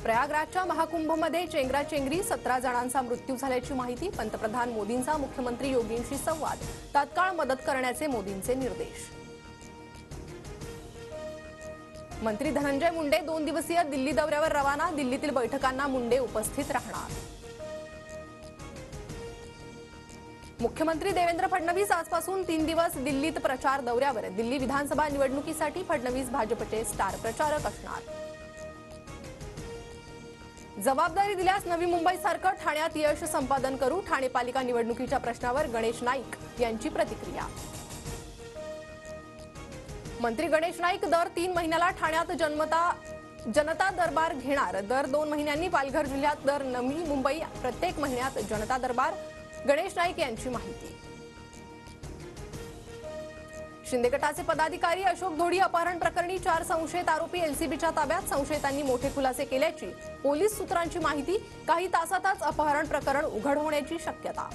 प्रयागराजच्या महाकुंभमध्ये चेंगराचेंगरी 17 जणांचा मृत्यू झाल्याची माहिती। पंतप्रधान मोदींचा मुख्यमंत्री योगींशी संवाद। तात्काळ मदत करण्याचे मोदींचे निर्देश। मंत्री धनंजय मुंडे 2 दिवसीय दिल्ली दौऱ्यावर रवाना। दिल्लीतील बैठकांना मुंडे उपस्थित राहणार। मुख्यमंत्री देवेंद्र फडणवीस आजपासून 3 दिवस दिल्लीत प्रचार दौऱ्यावर। दिल्ली विधानसभा निवडणुकीसाठी फडणवीस भाजपचे स्टार प्रचारक असणार। जबाबदारी दिल्यास नवी मुंबईसारखं ठाण्यात यश संपादन करू। ठाणे पालिका निवडणुकीच्या प्रश्नावर गणेश नाईक यांची प्रतिक्रिया। मंत्री गणेश नाईक दर 3 महिन्याला ठाण्यात जनता दरबार घेणार। दर 2 महिन्यांनी पालघर जिल्ह्यात तर नवी मुंबई प्रत्येक महिन्यात जनता दरबार। गणेश नाईक यांची माहिती। शिंदे गटाचे पदाधिकारी अशोक धोडी अपहरण प्रकरणी 4 संशयित आरोपी एलसीबीच्या ताब्यात। संशयितांनी मोठे खुलासे केल्याची पोलीस सूत्रांची माहिती। काही तासातच अपहरण प्रकरण उघड होण्याची शक्यता।